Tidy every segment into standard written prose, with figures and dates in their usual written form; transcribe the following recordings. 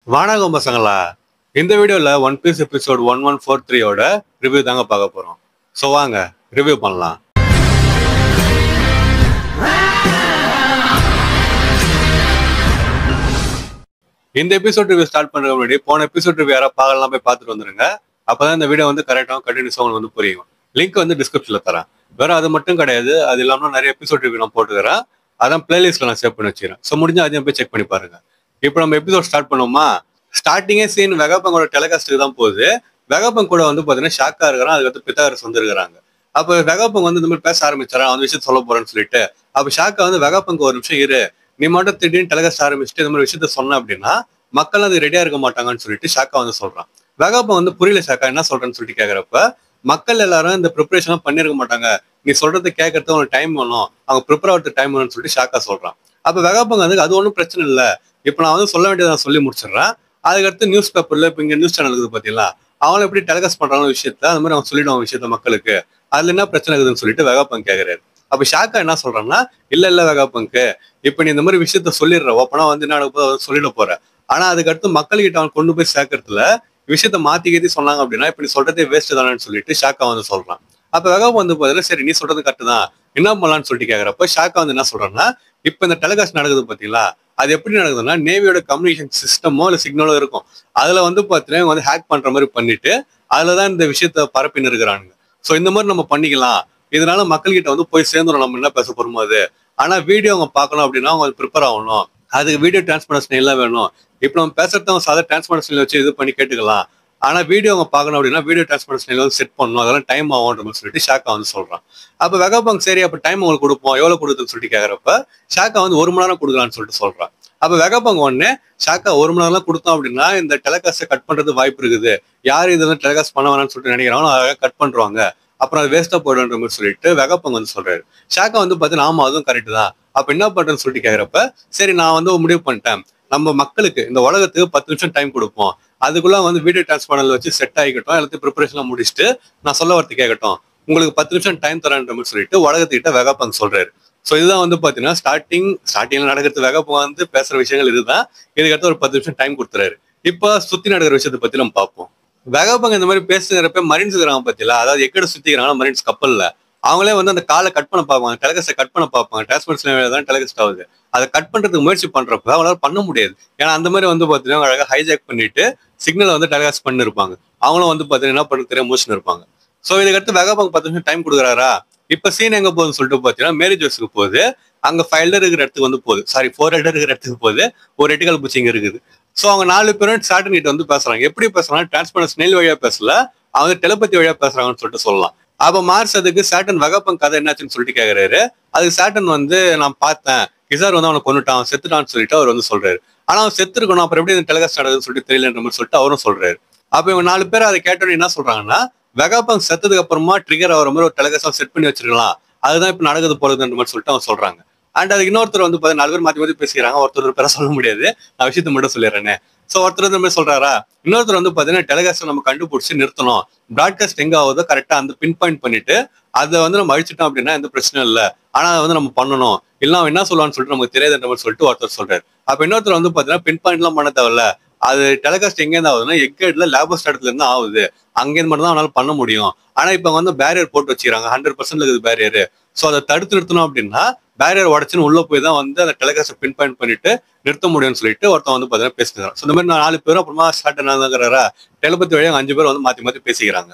வணக்கம் பசங்களா. இந்த வீடியோல ஒன் பீஸ் எபிசோட் 1143 ரிவ்யூ தாங்க பார்க்க போறோம். ஸோ வாங்க ரிவ்யூ பண்ணலாம். இந்த எபிசோட் ரிவ்யூ ஸ்டார்ட் பண்றதுக்கு முன்னாடி போன எபிசோட் ரிவ்யூ யாராவது பார்க்கலாம் போய் பார்த்துட்டு வந்துருங்க. அப்பதான் இந்த வீடியோ கரெக்டாக கண்டினியூஸாக உங்களுக்கு புரியும். லிங்க் டிஸ்கிரிப்ஷன்ல தரேன். வேற அது மட்டும் கிடையாது, அது இல்லாமல் நிறைய எபிசோட் ரிவ்யூ நான் போட்டுக்கிறேன். அதான் பிளேலிஸ்ட்ல நான் சேவ் பண்ணி வச்சுக்கிறேன். ஸோ முடிஞ்சா அதையும் போய் செக் பண்ணி பாருங்க. இப்போ நம்ம எபிசோட் ஸ்டார்ட் பண்ணுவோமா? ஸ்டார்டிங்கே சீன் வெகப்பங்கோட டெலிகாஸ்ட்டுக்கு தான் போகுது. வெகப்பங் கூட பாத்தீங்கன்னா ஷாக்கா இருக்கிறான். அதுக்கு பித்தாகரஸ் வந்துருக்காங்க. அப்ப வெகப்பங் இந்த மாதிரி பேச ஆரம்பிச்சாரான், அந்த விஷயத்த சொல்ல போறேன்னு சொல்லிட்டு. அப்ப ஷாக்கா வெகப்பங்க ஒரு நிமிஷம் இரு, நீ மட்டும் திடீர்னு டெலிகாஸ்ட் ஆரம்பிச்சுட்டு இந்த மாதிரி விஷயத்த சொன்ன அப்படின்னா மக்கள் அது ரெடியா இருக்க மாட்டாங்கன்னு சொல்லிட்டு ஷாக்கா சொல்றான். வெகப்பங் புரியல ஷாக்கா என்ன சொல்றேன்னு சொல்லிட்டு கேக்குறப்ப, மக்கள் எல்லாரும் இந்த ப்ரிப்பரேஷன் பண்ணிருக்க மாட்டாங்க, நீ சொல்றது கேட்கறது உனக்கு டைம் வேணும், அவங்க ப்ரிப்பேர் ஆகிறது டைம் வேணும்னு சொல்லிட்டு ஷாக்கா சொல்றான். அப்ப வெகப்பங் அது ஒன்றும் பிரச்சனை இல்லை, இப்ப நான் சொல்ல வேண்டியதை நான் சொல்லி முடிச்சிடுறேன். அதுக்கடுத்து நியூஸ் பேப்பர்ல இப்ப இங்க நியூஸ் சேனல் இருக்குது பாத்தீங்களா, அவங்கள எப்படி டெலிகாஸ்ட் பண்றாங்க விஷயத்த அந்த மாதிரி அவங்க சொல்லிடுவாங்க விஷயத்த மக்களுக்கு, அதுல என்ன பிரச்சனை இருக்குதுன்னு சொல்லிட்டு வெகப்பங் கேக்குறாரு. அப்ப ஷாக்கா என்ன சொல்றான்னா, இல்ல வெகப்பங்க்கு, இப்ப நீ இந்த மாதிரி விஷயத்த சொல்லிடுற ஓப்பனா என்ன சொல்லிட போற, ஆனா அதுக்கடுத்து மக்கள்கிட்ட அவன் கொண்டு போய் சேர்க்கறதுல விஷயத்த மாத்தி சொன்னாங்க அப்படின்னா இப்ப நீ சொல்றதே வேஸ்ட் தானேன்னு சொல்லிட்டு ஷாக்கா சொல்றான். அப்ப வெகப்பங் பாத்தீங்கன்னா சரி நீ சொல்றது கரெக்ட் தான், என்ன பண்ணலாம்னு சொல்லிட்டு கேக்குறப்ப ஷாக்கா என்ன சொல்றான்னா, இப்ப இந்த டெலிகாஸ்ட் நடக்குது பாத்தீங்களா, அது எப்படி நடக்குதுன்னா நேவியோட கம்யூனிகேஷன் சிஸ்டமோ இல்ல சிக்னலோ இருக்கும், அதுல பாத்தீங்கன்னா ஹேக் பண்ற மாதிரி பண்ணிட்டு அதுலதான் இந்த விஷயத்த பரப்பின்னு இருக்கிறானுங்க. சோ இந்த மாதிரி நம்ம பண்ணிக்கலாம், இதனால மக்கள்கிட்ட போய் சேர்ந்துடும் நம்ம என்ன பேச போறோமோ அது. ஆனா வீடியோ அவங்க பார்க்கணும் அப்படின்னா அவங்க ப்ரிப்பேர் ஆகணும், அதுக்கு வீடியோ டிரான்ஸ்பரன்சி எல்லாம் வேணும். இப்ப நம்ம பேசுறத சாதா டிரான்ஸ்பரன்சில வச்சு இது பண்ணி கேட்டுக்கலாம், ஆனா வீடியோ அவங்க பார்க்கணும் அப்படின்னா வீடியோ டிரான்ஸ்பரன்சி செட் பண்ணணும், அதெல்லாம் டைம் ஆகும்ன்ற சொல்லிட்டு ஷாக்கா சொல்றான். அப்ப வெகப்பங் சரி அப்ப டைம் உங்களுக்கு கொடுப்போம், எவ்வளவு கொடுக்குதுன்னு சொல்லிட்டு கேக்குறப்ப ஷாக்கா 1 மணி நேரம் கொடுக்கலான்னு சொல்லிட்டு சொல்றான். அப்ப வெகப்பங் உடனே ஷாக்கா 1 மணி நேரம் கொடுத்தோம் அப்படின்னா இந்த டெலிகாஸ்ட கட் பண்றது வாய்ப்பு இருக்குது, யாரு இதெல்லாம் டெலிகாஸ்ட் பண்ண வேணாம்னு சொல்லிட்டு நினைக்கிறாங்களோ அதை கட் பண்றாங்க, அப்புறம் அது வேஸ்டா போயிடுன்ற மாதிரி சொல்லிட்டு வெகப்பங் சொல்றாரு. ஷாக்கா பாத்தீங்கன்னா ஆமா அதுவும் கரெக்ட் தான், அப்ப என்ன பண்றேன்னு சொல்லிட்டு கேக்குறப்ப சரி நான் முடிவு பண்ணிட்டேன், நம்ம மக்களுக்கு இந்த உலகத்துக்கு 10 நிமிஷம் டைம் கொடுப்போம், அதுக்குள்ள வீடியோ டிரான்ஸ்பரன்ல வச்சு செட் ஆகிக்கட்டும், எல்லாத்தையும் ப்ரிப்பரேஷன் முடிச்சுட்டு நான் சொல்ல வரது கேட்கட்டும், உங்களுக்கு 10 நிமிஷம் டைம் தரேன்ற மாதிரி சொல்லிட்டு உலகத்துக்கிட்ட வெகப்பங் சொல்றாரு. சோ இதுதான் பாத்தீங்கன்னா ஸ்டார்டிங்ல நடக்கிறது. வெகப்பங் பேசுற விஷயங்கள் இதுதான். இதுக்கடுத்து ஒரு 10 நிமிஷம் டைம் கொடுத்துறாரு. இப்ப சுத்தி நடக்கிற விஷயத்தை பத்தி நம்ம பார்ப்போம். வெகப்பங் இந்த மாதிரி பேசுகிறப்ப மரீன்ஸ் இருக்கிறாங்க பத்தியில, அதாவது எக்கட சுத்திக்கிறாங்க மரீன்ஸ் கப்பல்ல, அவங்களே அந்த காலை கட் பண்ண பார்ப்பாங்க, டெலிகாஸ்ட கட் பண்ண பார்ப்பாங்க, டிரான்ஸ்பரன்சி டெலிகாஸ்ட் ஆகுது, அதை கட் பண்றதுக்கு முயற்சி பண்றப்ப அவங்களால பண்ண முடியாது. ஏன்னா அந்த மாதிரி பாத்தீங்கன்னா அழகா ஹைஜாக் பண்ணிட்டு சிக்னல் டெலிகாஸ்ட் பண்ணிருப்பாங்க, அவங்களும் பாத்தீங்கன்னா என்ன பண்ண தெரியாம முடிச்சுன்னு இருப்பாங்க. சோ இதுக்கடுத்து வெகப்பங் 10 நிமிஷம் டைம் கொடுக்குறாரா, இப்ப சீன் எங்க போகுதுன்னு சொல்லிட்டு பாத்தீங்கன்னா மேரேஜ் ஹவுஸ்க்கு போகுது. அங்க 5 ஹெட் இருக்கிற இடத்துக்கு போகுது, சாரி 4 ஹெட் இருக்கிற இடத்துக்கு போகுது, ஒரு எட்டுக்கால் பூச்சி இங்க இருக்குது. சோ அவங்க 4 பேரும் சாட்டன் கிட்ட பேசுறாங்க. எப்படி பேசுறாங்க, டிரான்ஸ்பரன்ஸ் ஸ்னெயில் வழியா பேசல, அவங்க டெலிபதி வழியா பேசுறாங்கன்னு சொல்லிட்டு சொல்லலாம். அப்ப மார்ஸ் அதுக்கு சாட்டன் வெகப்பங் கதை என்னாச்சுன்னு சொல்லிட்டு கேக்குறாரு. அதுக்கு சாட்டன் நான் பார்த்தேன், கிசார் அவனை கொண்டுட்டான், செத்துட்டான்னு சொல்லிட்டு அவர் சொல்றாரு. ஆனா அவன் செத்து இருக்கணும், அப்புறம் எப்படி இந்த டெலிகாஸ்ட் நடக்குதுன்னு சொல்லிட்டு தெரியலன்ற மாதிரி சொல்லிட்டு அவரும் சொல்றாரு. அப்ப இவங்க 4 பேர் அதை கேட்டோன்னு என்ன சொல்றாங்கன்னா, வெகப்பங் செத்ததுக்கு அப்புறமா ட்ரிகர் ஆகிற மாதிரி ஒரு டெலிகாஸ்ட் செட் பண்ணி வச்சிருக்கலாம், அதுதான் இப்ப நடக்குது போறதுன்ற மாதிரி சொல்லிட்டு அவன் சொல்றாங்க. அண்ட் அதுக்கு இன்னொருத்தர் 4 பேர் மாத்தி மாத்தி பேசிக்கிறாங்க, ஒருத்தர் பேர சொல்ல முடியாது, நான் விஷயத்த மட்டும் சொல்லிடுறேன்னு. சோ ஒருத்தர் இந்த மாதிரி சொல்றாரா, இன்னொருத்தர் பாத்தீங்கன்னா டெலிகாஸ்ட் நம்ம கண்டுபிடிச்சு நிறுத்தணும், பிராட்காஸ்ட் எங்க ஆகுதோ கரெக்டா அந்த பின் பாயிண்ட் பண்ணிட்டு அதை நம்ம அழிச்சிட்டோம் அப்படின்னா எந்த பிரச்சனையும் இல்லை, ஆனா அதை நம்ம பண்ணணும், இல்ல அவன் என்ன சொல்லுவான்னு சொல்லிட்டு நமக்கு தெரியாதுன்ற மாதிரி சொல்லிட்டு ஒருத்தர் சொல்றாரு. அப்ப இன்னொருத்தர் பாத்தீங்கன்னா பின் பாயிண்ட் எல்லாம் பண்ண தேவையில்ல, அது டெலிகாஸ்ட் எங்க இருந்து ஆகுதுன்னா எக்கேட்ல லேபோஸ்ட் இடத்துல இருந்து ஆகுது, அங்கேருந்து மட்டும் தான் அவனால பண்ண முடியும். ஆனா இப்ப பேரியர் போட்டு வச்சுக்கிறாங்க, 100% இருக்குது பேரியர். சோ அதை தடுத்து நிறுத்தணும் அப்படின்னா பேரியர் உடச்சுன்னு உள்ள போய் தான் அந்த டெலிகாஸ்ட பின் பாயிண்ட் பண்ணிட்டு நிறுத்த முடியும்னு சொல்லிட்டு ஒருத்தன் பாத்தீங்கன்னா பேசுகிறான். இந்த மாதிரி 4 பேரும் அப்புறமா ஸ்டார்ட் என்னங்கிறாரா, டெலிபதி வழியா 5 பேர் மாத்தி மாத்தி பேசிக்கிறாங்க.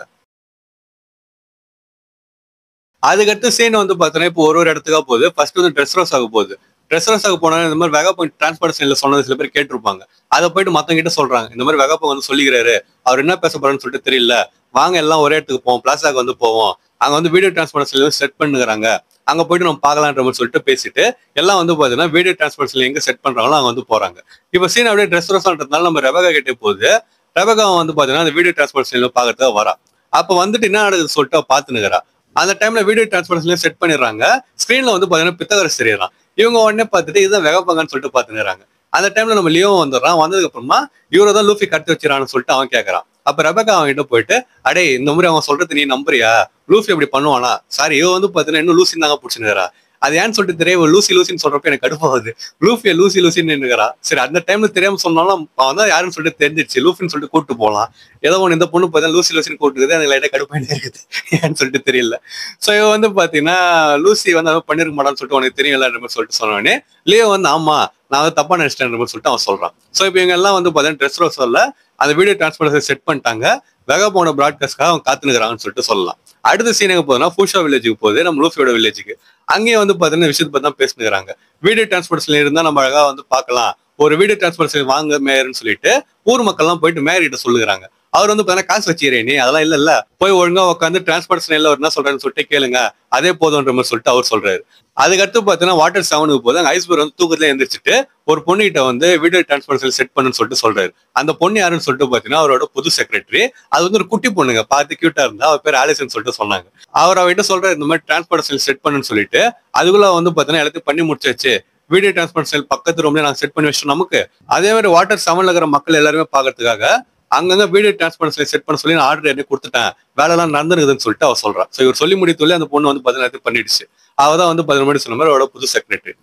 அதுக்கடுத்து சீன் பாத்தீங்கன்னா இப்போ ஒரு இடத்துக்கா போகுது. ஃபர்ஸ்ட் ட்ரெஸ் ரோஸ் ஆக போகுது. ட்ரெஸ் ரோஸ் ஆக போனா இந்த மாதிரி வெகப்பங் டிரான்ஸ்பரன்சில சொன்னது சில பேர் கேட்டிருப்பாங்க, அதை போயிட்டு மத்தவங்க கிட்ட சொல்றாங்க, இந்த மாதிரி வெகப்பங் சொல்லிக்கிறாரு, அவர் என்ன பேச போறான்னு சொல்லிட்டு தெரியல, வாங்க எல்லாம் ஒரே இடத்துக்கு போவோம், பிளாஸாக்கு போவோம், அங்க வீடியோ டிரான்ஸ்பரன்சில செட் பண்ணுறாங்க, அங்க போயிட்டு நம்ம பார்க்கலான்ற மாதிரி சொல்லிட்டு பேசிட்டு எல்லாம் பாத்தீங்கன்னா வீடியோ டிரான்ஸ்பரன்சில எங்க செட் பண்றாங்களோ அங்க போறாங்க. இப்ப சீன் அப்படியே ட்ரெஸ் ரோஸ்ன்றதுனால நம்ம ரெபகா கிட்டே போகுது. ரெபகா பாத்தீங்கன்னா அந்த வீடியோ டிரான்ஸ்பரன்சில பாக்கிறதுக்கு வரா. அப்ப என்ன நடக்குதுன்னு சொல்லிட்டு பாத்துனுக்கிறா. அந்த டைம்ல வீடியோ டிரான்ஸ்பரன்சில செட் பண்ணிடுறாங்க. ஸ்கிரீன்ல பாத்தீங்கன்னா பித்தாகரஸ் தெரியறான். இவங்க உடனே பார்த்துட்டு இதுதான் வெகப்பங்கான்னு சொல்லிட்டு பாத்துக்கிறாங்க. அந்த டைம்ல நம்ம லியோ வந்துடுறான். வந்ததுக்கு அப்புறமா இவரதான் லூஃபி கடத்தி வச்சிடறான்னு சொல்லிட்டு அவன் கேட்கறான். அப்ப ரெபக்கா அவன் கிட்ட போயிட்டு, அடே இந்த மாதிரி அவன் சொல்றது நீ நம்புறியா, லூஃபி அப்படி பண்ணுவானா, சாரி இவ பாத்தீங்கன்னா இன்னும் லூசி தாங்க பிடிச்சிருக்கிறா, அது ஏன்னு சொல்லிட்டு தெரியும் லூசி லூசின்னு சொல்றப்ப எனக்கு கடுப்பாகுது. லூஃபியை லூசி லூசின்னு இருக்கிறா. சரி அந்த டைம்ல தெரியாம சொன்னாலும் அவன் தான் யாருன்னு சொல்லிட்டு தெரிஞ்சிருச்சு, லூஃபின்னு சொல்லிட்டு கூப்பிட்டு போகலாம். ஏதோ ஒன்று இந்த பொண்ணு பார்த்தா லூசி லூசின்னு கூப்பிட்டுக்குது, எனக்கு லைட்டா கடுப்பாயிட்டே இருக்குது ஏன்னு சொல்லிட்டு தெரியல. ஸோ இவன் வந்து பாத்தீங்கன்னா லூசி வந்து அவன் பண்ணிருக்க மாட்டான்னு சொல்லிட்டு உனக்கு தெரியல மாதிரி சொல்லிட்டு சொன்னோடனே லியோ வந்து ஆமா நான் வந்து தப்பா நினைச்சிட்டேன் மாதிரி சொல்லிட்டு அவன் சொல்றான். ஸோ இப்போ இவங்க எல்லாம் வந்து பாத்தீங்கன்னா ட்ரெஸ் ரோஸர்ல அந்த வீடியோ டிரான்ஸ்பர் செட் பண்ணிட்டாங்க. வெகாபோன ப்ராட்காஸ்ட்காக அவன் காத்துனுக்குறாங்கன்னு சொல்லிட்டு சொல்லலாம். அடுத்த சீனுக்கு போதுன்னா ஃபூஷா வில்லேஜுக்கு போகுது, நம்ம லூஃபியோட வில்லேஜுக்கு. அங்கேயே வந்து பாத்தீங்கன்னா விஷயத்தை பத்தி தான் பேசினுக்கிறாங்க. வீடியோ டிரான்ஸ்போர்ட்ஸ்ல இருந்தா நம்ம அழகா வந்து பார்க்கலாம், ஒரு வீடியோ டிரான்ஸ்போர்ட்ஸ் வாங்க மேயர்னு சொல்லிட்டு ஊர் மக்கள்லாம் போயிட்டு மேயர் கிட்ட சொல்லுறாங்க. அவர் வந்து பாத்தீங்கன்னா காசு வச்சுக்கிறேன் நீ அதெல்லாம் இல்ல போய் ஒழுங்கா உட்காந்து டிரான்ஸ்போர்ட்ஸ் எல்லாம் என்ன சொல்றேன்னு சொல்லிட்டு கேளுங்க, அதே போதும்ன்ற மாதிரி சொல்லிட்டு அவர் சொல்றாரு. அதுக்கடுத்து பாத்தீங்கன்னா வாட்டர் 7க்கு போது அங்க ஐஸ்பர் வந்து தூக்கத்துல எந்திரிச்சிட்டு ஒரு பொண்ணுகிட்ட வந்து வீடியோ டிரான்ஸ்போர்ட்ஸ் செட் பண்ணுன்னு சொல்லிட்டு சொல்றாரு. அந்த பொண்ணு யாருன்னு சொல்லிட்டு பாத்தீங்கன்னா அவரோட புது செக்ரட்டரி. அது வந்து ஒரு குட்டி பொண்ணுங்க, பார்த்து கியூட்டா இருந்தா, அவர் பேர் ஆலிஸ்ன்னு சொல்லிட்டு சொன்னாங்க. அவர் அவர்கிட்ட சொல்றாரு இந்த மாதிரி டிரான்ஸ்போர்ட்ஸ் செட் பண்ணுன்னு சொல்லிட்டு. அதுக்குள்ள வந்து பாத்தீங்கன்னா எல்லாத்தையும் பண்ணி முடிச்சாச்சு, வீடியோ டிரான்ஸ்போர்ட் பக்கத்து ரூம்ல நாங்க செட் பண்ணி வச்சோம். நமக்கு அதே மாதிரி வாட்டர் 7ல இருக்கிற மக்கள் எல்லாருமே பாக்குறதுக்காக அங்கங்க வீடியோ டிரான்ஸ்போர்ட்ஸ்ல செட் பண்ண சொல்லி நான் ஆர்டர் என்ன கொடுத்துட்டேன், வேலை எல்லாம் நடந்துருக்குதுன்னு சொல்லிட்டு அவர் சொல்றான். ஸோ இவர் சொல்லி முடித்துள்ளே அந்த பொண்ணு வந்து 17 பண்ணிடுச்சு. அவதான் வந்து 17 மணி சொன்ன மாதிரி அவரோட புது செக்ரட்டரி.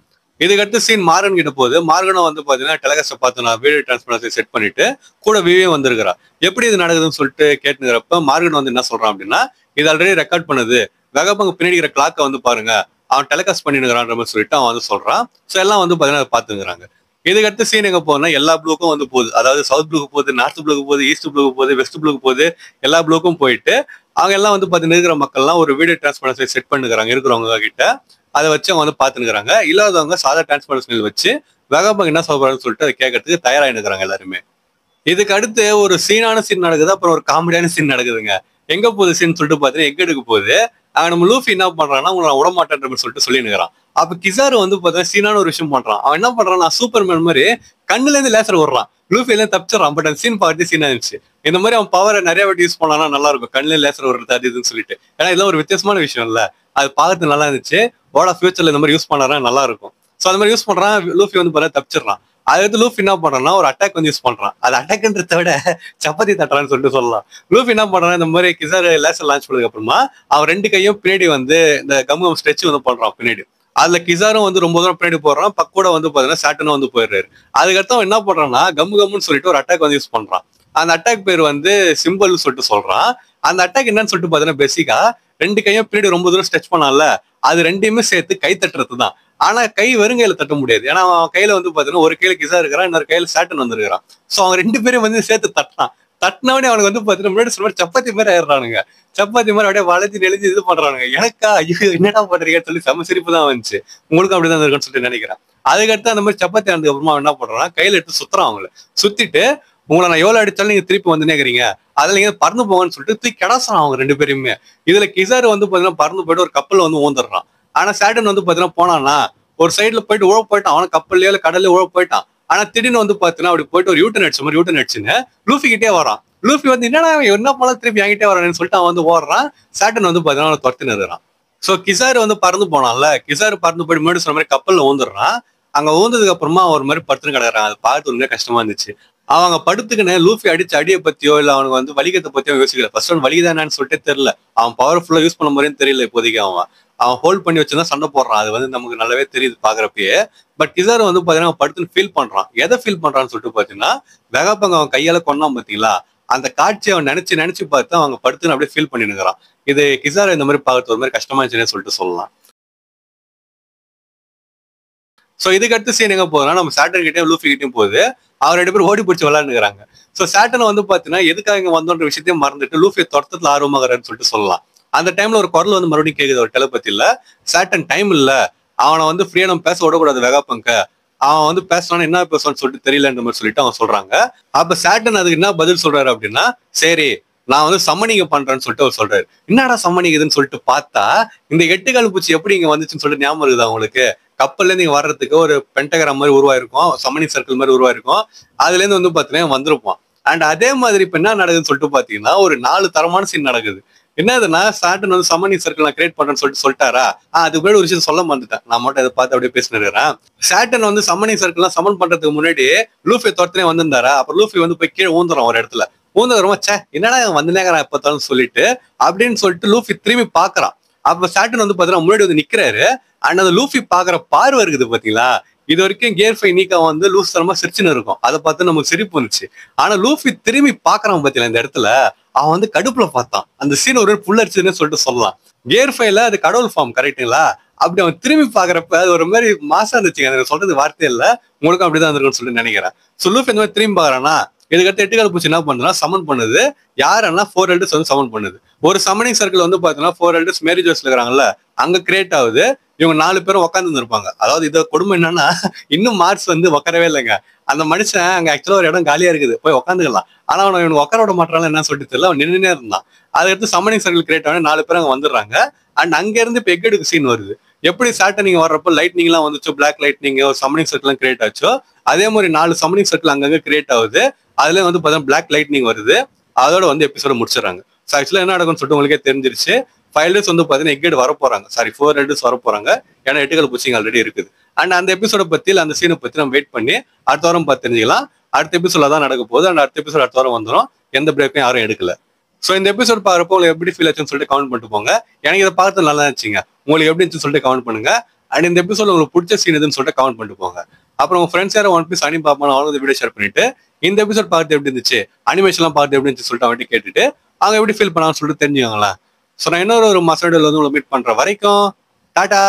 இதுக்கடுத்து சீன் மார்கன் கிட்ட போகுது. மார்கனும் வந்து பாத்தீங்கன்னா டெலகாஸ்ட பார்த்து நான் வீடியோ டிரான்ஸ்போர்ட்ஸ்ல செட் பண்ணிட்டு கூட விவே வந்திருக்கிறா. எப்படி இது நடக்குதுன்னு சொல்லிட்டு கேட்டுங்கிறப்ப மார்கன் வந்து என்ன சொல்றான் அப்படின்னா, இது ஆல்ரெடி ரெக்கார்ட் பண்ணுது, வெகப்பங்க பின்னாடி இருக்கிற கிளாக்கை வந்து பாருங்க, அவன் டெலகாஸ்ட் பண்ணிடுறான்ற மாதிரி சொல்லிட்டு அவன் வந்து சொல்றான். ஸோ எல்லாம் வந்து பாத்தீங்கன்னா அதை பாத்துக்கிறாங்க. இதுக்கடுத்து சீன் எங்க போனா எல்லா ப்ளூக்கும் வந்து போகுது, அதாவது சவுத் ப்ளூக்கு போகுது, நார்த் ப்ளூக்கு போகுது, ஈஸ்ட் ப்ளூக்கு போகுது, வெஸ்ட் ப்ளூக்கு போகுது, எல்லா ப்ளூக்கும் போயிட்டு அவங்க எல்லாம் வந்து பாத்தீங்கன்னா இருக்கிற மக்கள்லாம் ஒரு வீடியோ டிரான்ஸ்போர்ட்ஸ்ல செட் பண்ணுறாங்க இருக்கிறவங்க கிட்ட. அதை வச்சு அவங்க வந்து பாத்துக்கிறாங்க. இல்லாதவங்க சாதா டிரான்ஸ்போர்ட்ஸ் வச்சு வெகப்பங்க என்ன சொல்றாங்கன்னு சொல்லிட்டு அதை கேட்கறதுக்கு தயாராகினுக்கிறாங்க எல்லாருமே. இதுக்கு அடுத்து ஒரு சீனான சீன் நடக்குது, அப்புறம் ஒரு காமெடியான சீன் நடக்குதுங்க. எங்க போகுது சீன் சொல்லிட்டு பாத்தீங்கன்னா எங்க எடுக்க போகுது. நம்ம லூஃபி என்ன பண்றான்னா உங்களை நான் விடமாட்டேன்ற மாதிரி சொல்லிட்டு சொல்லினுக்கிறான். அப்ப கிசாரு வந்து பாத்தீங்கன்னா சீனான ஒரு விஷயம் பண்றான். அவன் என்ன பண்றான், நான் சூப்பர்மேன் மாதிரி கண்ணுல இருந்து லேசர் விடுறான், லூஃபி எல்லாம் தப்பிச்சிடறான். பட் அந்த சீன் பார்த்து சீனா இருந்துச்சு. இந்த மாதிரி அவன் பவரை நிறைய வாட்டி யூஸ் பண்ணானா நல்லா இருக்கும், கண்ணுல லேசர் விடுறது அது இதுன்னு சொல்லிட்டு. ஏன்னா இதெல்லாம் ஒரு வித்தியாசமான விஷயம் இல்ல, அது பார்க்கறது நல்லா இருந்துச்சு. ஓடா ஃபியூச்சர்ல இந்த மாதிரி யூஸ் பண்ணாரா நல்லா இருக்கும். ஸோ அந்த மாதிரி யூஸ் பண்றான். லூஃபி வந்து பார்த்தா தப்பிச்சிடறான். அது வந்து லூஃபி என்ன பண்றான்னா ஒரு அட்டாக் வந்து யூஸ் பண்றான். அது அட்டாக்ன்றத விட சப்பாத்தி தட்டுறான்னு சொல்லிட்டு சொல்லலாம். லூஃபி என்ன பண்றான், இந்த மாதிரி கிசார் லேசர் லான்ச் பண்ணதுக்கு அப்புறமா அவன் 2 கையும் பின்னாடி வந்து இந்த கம் ஸ்ட்ரெச் வந்து பண்றான் பின்னாடி. அதுல கிசாரும் வந்து ரொம்ப தூரம் பின்னாடி போடுறான். பக்கூட வந்து பாத்தீங்கன்னா சாட்டனும் வந்து போயிடுறாரு. அதுக்கடுத்து அவன் என்ன பண்றான்னா கம்முன்னு சொல்லிட்டு ஒரு அட்டாக் வந்து யூஸ் பண்றான். அந்த அட்டாக் பேர் வந்து சிம்பிள் சொல்லிட்டு சொல்றான். அந்த அட்டாக் என்னன்னு சொல்லிட்டு பாத்தீங்கன்னா பேசிக்கா 2 கையும் பின்னாடி ரொம்ப தூரம் ஸ்ட்ரெச் பண்ணால, அது 2யுமே சேர்த்து கை தட்டுறது தான். ஆனா கை வெறுங்கையில தட்ட முடியாது. ஏன்னா அவன் கையில வந்து பாத்தீங்கன்னா ஒரு கையில கிசா இருக்கிறான், இன்னொரு கையில சாட்டன் வந்துருக்கான். சோ அவங்க 2 பேரும் வந்து சேர்த்து தட்டான். தட்டினவனே அவனுக்கு வந்து பாத்தீங்கன்னா முன்னாடி சொல்ற சப்பாத்தி மாதிரி ஆயிடுறானுங்க. சப்பாத்தி மாதிரி அப்படியே வளைஞ்சு நெளிஞ்சு இது பண்றானுங்க. எனக்கா ஐயோ என்னடா பண்றீங்கன்னு சொல்லி செம சிரிப்பு தான் வந்துச்சு. உங்களுக்கும் அப்படிதான் இருக்குன்னு சொல்லிட்டு நினைக்கிறேன். அதுக்கடுத்து அந்த மாதிரி சப்பாத்தி ஆனதுக்கு அப்புறமா என்ன பண்றான்னா கையில எடுத்து சுத்துறான். அவங்கள சுத்திட்டு உங்களை நான் எவ்வளவு அடிச்சாலும் நீங்க திருப்பி வந்து நேக்கிறீங்க, அதுல நீங்க பறந்து போங்கன்னு சொல்லிட்டு தூக்கி கிடக்குறான் அவங்க 2 பேருமே. இதுல கிசாரு வந்து பாத்தீங்கன்னா பறந்து போயிட்டு ஒரு கப்பல் வந்து ஊந்துடுறான். ஆனா சாட்டன் வந்து பாத்தீங்கன்னா போனான்னா ஒரு சைட்ல போயிட்டு உழவு போயிட்டான். அவன கப்பல்லையோ இல்ல கடல்ல உழவு போயிட்டான். ஆனா திடீர்னு வந்து பாத்தீங்கன்னா அப்படி போயிட்டு ஒரு யூட்டன் அடிச்ச மாதிரி யூட்டன் அடிச்சுன்னு லூஃபி கிட்டே வரான். லூஃபி வந்து என்னடா என்ன போல திருப்பி என்கிட்டே வரான்னு சொல்லிட்டு அவன் வந்து ஓடுறான். சாட்டன் வந்து பாத்தீங்கன்னா அவனை துரத்தி நிறுறான். சோ கிசாரு வந்து பறந்து போனான்ல, கிசாரு பறந்து போயிட்டு முன்னாடி சொன்ன மாதிரி கப்பல்ல ஊந்துடுறான். அங்க ஊந்ததுக்கு அப்புறமா ஒரு மாதிரி படுத்துன்னு கிடக்குறான். அது பார்த்து உண்மையா கஷ்டமா இருந்துச்சு. அவங்க படுத்துக்கின்னு லூஃபி அடிச்ச அடியை பத்தியோ இல்ல அவனுக்கு வந்து வலிக்கத்தை பத்தியோ யோசிக்கல. ஃபர்ஸ்ட் அவன் வலிதானான்னு சொல்லிட்டு தெரியல, அவன் பவர்ஃபுல்லா யூஸ் பண்ண மாதிரியும் தெரியல இப்போதைக்கு. அவன் ஹோல்ட் பண்ணி வச்சுதான் சண்டை போடுறான். அது வந்து நமக்கு நல்லாவே தெரியுது பாக்குறப்பயே. பட் கிசாரு வந்து பாத்தீங்கன்னா படுத்துன்னு ஃபீல் பண்றான். எதை ஃபீல் பண்றான்னு சொல்லிட்டு பாத்தீங்கன்னா வெகாப்பங்க அவன் கையால கொண்டான் பாத்தீங்களா, அந்த காட்சியை அவன் நினைச்சு பார்த்து அவங்க படுத்துன்னு அப்படியே ஃபீல் பண்ணினுக்கிறான். இது கிசாரு இந்த மாதிரி பார்க்கறது ஒரு மாதிரி கஷ்டமா இருந்துச்சுன்னு சொல்லிட்டு சொல்லலாம். சோ இதுக்கு அடுத்து சீன் எங்க போகுதுன்னா நம்ம சாட்டன் கிட்டயும் லூஃபி கிட்டயும் போகுது. அவர் 2 பேரும் ஓடி பிடிச்சி விளையாண்டுக்கிறாங்க. சோ சாட்டன் வந்து பாத்தீங்கன்னா எதுக்காக இங்க வந்தோன்ற விஷயத்தையும் மறந்துட்டு லூஃபி துரத்தத்துல ஆர்வமாகறான்னு சொல்லிட்டு சொல்லலாம். அந்த டைம்ல ஒரு குரல் வந்து மறுபடியும் கேக்குது ஒரு டெலபத்தில, சாட்டன் டைம் இல்ல, அவனை வந்து ஃப்ரீயா நம்ம பேச விடக்கூடாது வெகாப்பங்க, அவன் வந்து பேசுறான்னு என்ன பேசுவான்னு சொல்லிட்டு தெரியலன்ற மாதிரி சொல்லிட்டு அவன் சொல்றாங்க. அப்ப சாட்டன் அதுக்கு என்ன பதில் சொல்றாரு அப்படின்னா, சரி நான் வந்து சம்மனிங்க பண்றேன்னு சொல்லிட்டு அவர் சொல்றாரு. என்னடா சம்மனிங்குதுன்னு சொல்லிட்டு பார்த்தா இந்த 8 கால் பூச்சி எப்படி இங்க வந்துச்சுன்னு சொல்லிட்டு ஞாபகம் இருக்குதா உங்களுக்கு? கப்பல்ல இருந்து இங்க வர்றதுக்கு ஒரு பென்டகிராம் மாதிரி உருவாயிருக்கும், சம்மனிங் சர்க்கிள் மாதிரி உருவாயிருக்கும். அதுல இருந்து வந்து பாத்தீங்கன்னா வந்திருப்பான். அண்ட் அதே மாதிரி இப்ப என்ன நடக்குதுன்னு சொல்லிட்டு பாத்தீங்கன்னா ஒரு 4 தரமான சீன் நடக்குது. என்னதுன்னா சாட்டன் வந்து சம்மனிங் சர்க்கிள் நான் கிரியேட் பண்றேன்னு சொல்லிட்டாரா, அதுக்கு முன்னாடி ஒரு விஷயம் சொல்ல வந்துட்டேன். நான் மட்டும் இதை பார்த்து அப்படியே பேசினுறேன். சாட்டன் வந்து சம்மனிங் சர்க்கிள்லாம் சமன் பண்றதுக்கு முன்னாடி லூஃபி துரத்துனே வந்திருந்தாரா, அப்புறம் லூஃபி வந்து போய் கீழே ஊந்துறான் ஒரு இடத்துல. ஊந்துறமா சே என்னடா வந்துனேங்கிறான் எப்பத்தாலும் சொல்லிட்டு அப்படின்னு சொல்லிட்டு லூஃபி திரும்பி பாக்குறான். அப்ப சாட்டன் வந்து பாத்தீங்கன்னா முன்னாடி வந்து நிக்கிறாரு. அண்ட் அந்த லூஃபி பாக்குற பார்வை இருக்குது பாத்தீங்களா, இது வரைக்கும் கியர் 5 நீக்கா வந்து லூஸ் தரமா சிரிச்சுன்னு இருக்கும். அதை பார்த்து நமக்கு சிரிப்பு வந்துச்சு. ஆனா லூஃபி திரும்பி பாக்குறான் பாத்தீங்களா இந்த இடத்துல, அவன் வந்து கடுப்புல பார்த்தான். அந்த சீன் ஒரு புல்லரிச்சுன்னு சொல்லிட்டு சொல்லலாம். கியர் 5ல அது கடவுள் ஃபார்ம் கரெக்டுங்களா, அப்படி அவன் திரும்பி பாக்குறப்ப அது ஒரு மாதிரி மாசா இருந்துச்சுங்க. எனக்கு சொல்றது வார்த்தை இல்ல, உங்களுக்கும் அப்படிதான் இருந்திருக்கும்னு சொல்லிட்டு நினைக்கிறேன். சோ லூஃபி இந்த மாதிரி திரும்பி பாக்குறானா, இதுக்கடுத்து எட்டுக்கால் பூச்சி என்ன பண்ணுதுன்னா சமன் பண்ணுது. யாருன்னா 4 எல்டர்ஸ் வந்து சமன் பண்ணுது. ஒரு சமனிங் சர்க்கிள் வந்து பாத்தீங்கன்னா 4 எல்டர்ஸ் மேரி ஜோஸ்ல இருக்கிறாங்கல்ல, அங்க கிரியேட் ஆகுது. இவங்க 4 பேரும் உட்காந்து இருப்பாங்க. அதாவது இத கொடுமை என்னன்னா, இன்னும் மார்ஸ் வந்து உட்காரவே இல்லைங்க. அந்த மனுஷன் அங்க ஆக்சுவலா ஒரு இடம் காலியா இருக்குது, போய் உட்காந்துக்கலாம். ஆனா அவன் இவனுக்கு உட்கார விட மாட்டான் என்ன சொல்லிட்டு தெரியல, அவன் நின்றுனே இருந்தான். அதுக்கடுத்து சமனிங் சர்க்கிள் கிரியேட் ஆன 4 பேர் அங்க வந்துடுறாங்க. அண்ட் அங்க இருந்து இப்ப எக்கெடுக்கு சீன் வருது. எப்படி சாட்டனிங் வர்றப்போ லைட்னிங் எல்லாம் வந்துச்சோ, பிளாக் லைட்னிங் ஒரு சமனிங் சர்க்கிள் எல்லாம் கிரியேட் ஆச்சோ, அதே மாதிரி 4 சமனிங் சர்க்கிள் அங்கங்க கிரியேட் ஆகுது. அதுல வந்து பாத்தீங்கன்னா பிளாக் லைட்னிங் வருது. அதோட வந்து எபிசோட முடிச்சிடறாங்க. ஸோ ஆக்சுவலா என்ன நடக்கும்னு சொல்லிட்டு உங்களுக்கே தெரிஞ்சிருச்சு. 5 எல்டர்ஸ் வந்து பாத்தீங்கன்னா எக்கெட் வர போறாங்க, சாரி 4 எல்டர்ஸ் வர போறாங்க. ஏன்னா எட்டுக்கால் பூச்சிங்க ஆல்ரெடி இருக்குது. அண்ட் அந்த எபிசோட பத்தி அந்த சீனை பத்தி நம்ம வெயிட் பண்ணி அடுத்த வாரம் பார்த்து தெரிஞ்சுக்கலாம். அடுத்த எபிசோட்ல தான் நடக்க போகுது. அண்ட் அடுத்த எபிசோட் அடுத்த வாரம் வந்துடும். எந்த பிரேக்கும் யாரும் எடுக்கல. ஸோ இந்த எபிசோட் பாக்குறப்போ உங்களுக்கு எப்படி ஃபீல் ஆச்சுன்னு சொல்லிட்டு கமெண்ட் பண்ணிட்டு போங்க. எனக்கு இதை பார்த்து நல்லா இருந்துச்சுங்க. உங்களுக்கு எப்படி இருந்துச்சுன்னு சொல்லிட்டு கமெண்ட் பண்ணுங்க. அண்ட் இந்த எபிசோட் உங்களுக்கு பிடிச்ச சீன் எதுன்னு சொல்லிட்டு கமெண்ட் பண்ணிட்டு போங்க. அப்புறம் உங்க ஃப்ரெண்ட்ஸ் யாரும் ஒன் பீஸ் அனிமே பார்ப்பாங்க, அவங்க வீடியோ ஷேர் பண்ணிட்டு இந்த எபிசோட் பார்த்து எப்படி இருந்துச்சு, அனிமேஷன்லாம் பார்த்து எப்படி இருந்துச்சு சொல்லிட்டு அவன்கிட்ட கேட்டுட்டு அவங்க எப்படி ஃபீல் பண்ணாங்கன்னு சொல்லிட்டு தெரிஞ்சுக்கோங்களேன். ஸோ நான் இன்னொரு மாசம் வந்து உங்களை மீட் பண்ற வரைக்கும் டாடா.